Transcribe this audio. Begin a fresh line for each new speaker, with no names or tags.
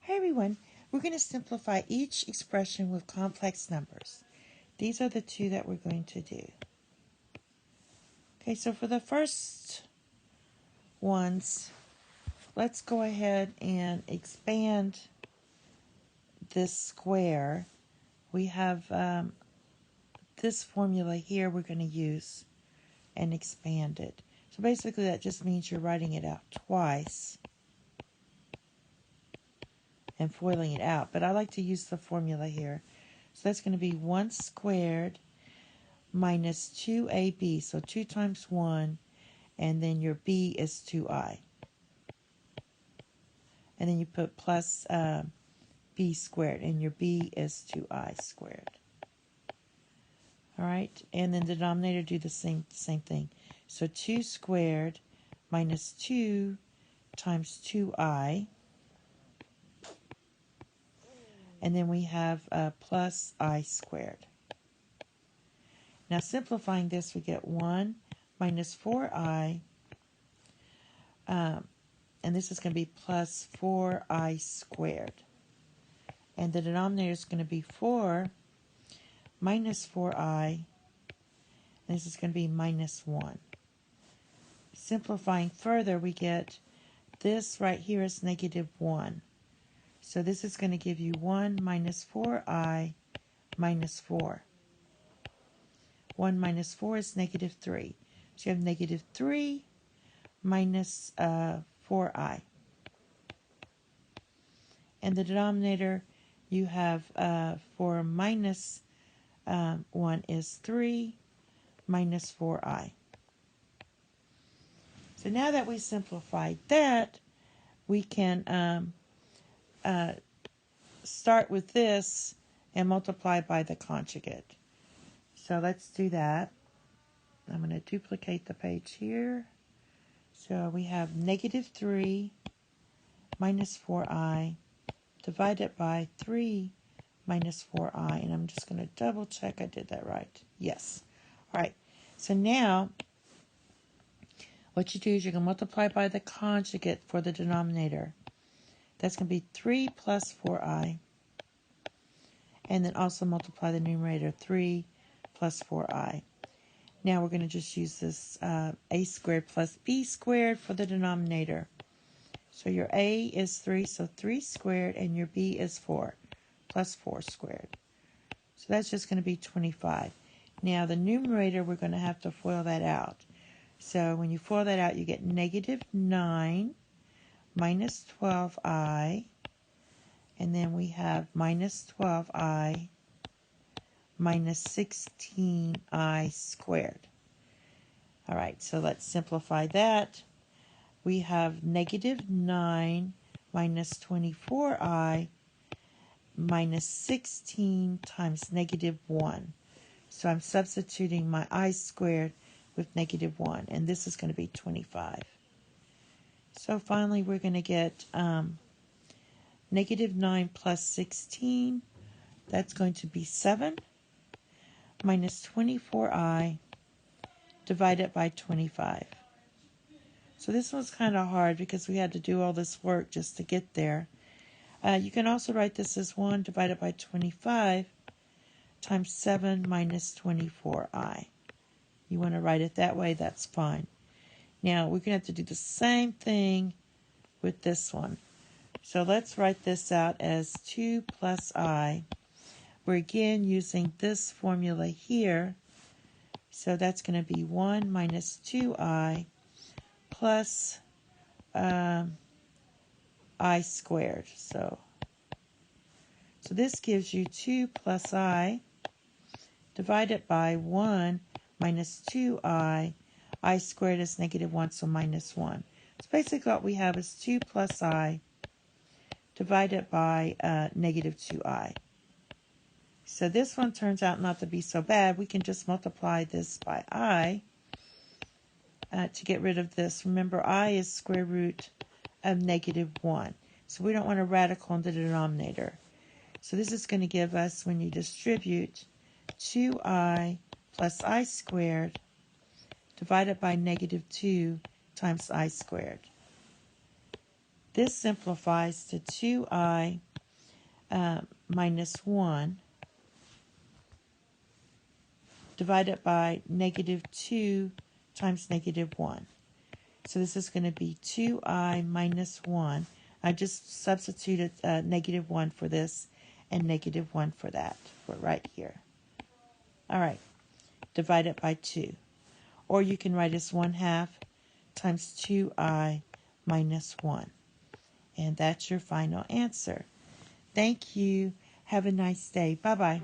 Hi everyone, we're going to simplify each expression with complex numbers. These are the two that we're going to do. Okay, so for the first ones, let's go ahead and expand this square. We have this formula here we're going to use and expand it. So basically that just means you're writing it out twice and foiling it out. But I like to use the formula here. So that's going to be 1 squared minus 2ab. So 2 times 1, and then your b is 2i. And then you put plus b squared, and your b is 2i squared. All right, and then the denominator do the same thing. So 2 squared minus 2 times 2i. And then we have plus I squared. Now simplifying this, we get 1 minus 4i. And this is going to be plus 4i squared. And the denominator is going to be 4 minus 4i. And this is going to be minus 1. Simplifying further, we get this right here is negative 1. So this is going to give you 1 minus 4i minus 4. 1 minus 4 is negative 3. So you have negative 3 minus 4i. And the denominator you have for minus 1 is 3 minus 4i. So now that we simplified that, we can start with this and multiply by the conjugate. So let's do that. I'm going to duplicate the page here. So we have negative 3 minus 4i divided by 3 minus 4i. And I'm just going to double check I did that right. Yes. All right. So now what you do is you're going to multiply by the conjugate for the denominator. That's going to be 3 plus 4i. And then also multiply the numerator, 3 plus 4i. Now we're going to just use this a squared plus b squared for the denominator. So your a is 3, so 3 squared, and your b is 4, plus 4 squared. So that's just going to be 25. Now the numerator, we're going to have to FOIL that out. So when you FOIL that out, you get negative 9 minus 12i, and then we have minus 12i minus 16i squared. All right, so let's simplify that. We have negative 9 minus 24i minus 16 times negative 1. So I'm substituting my I squared with negative 1, and this is going to be 25. So finally, we're going to get negative 9 plus 16. That's going to be 7 minus 24i divided by 25. So this one's kind of hard because we had to do all this work just to get there. You can also write this as 1 divided by 25 times 7 minus 24i. You want to write it that way, that's fine. Now we're going to have to do the same thing with this one. So let's write this out as 2 plus I. We're again using this formula here. So that's going to be 1 minus 2i plus I squared. So this gives you 2 plus I divided by 1 minus 2i. I squared is negative 1, so minus 1. So basically what we have is 2 plus I divided by negative 2i. So this one turns out not to be so bad. We can just multiply this by I to get rid of this. Remember, I is square root of negative 1. So we don't want a radical in the denominator. So this is going to give us, when you distribute, 2i plus I squared divided by negative 2 times I squared. This simplifies to 2i minus 1 divided by negative 2 times negative 1. So this is going to be 2i minus 1. I just substituted negative 1 for this and negative 1 for that, for right here. All right, divided by 2. Or you can write as 1/2 times 2i minus 1. And that's your final answer. Thank you. Have a nice day. Bye-bye.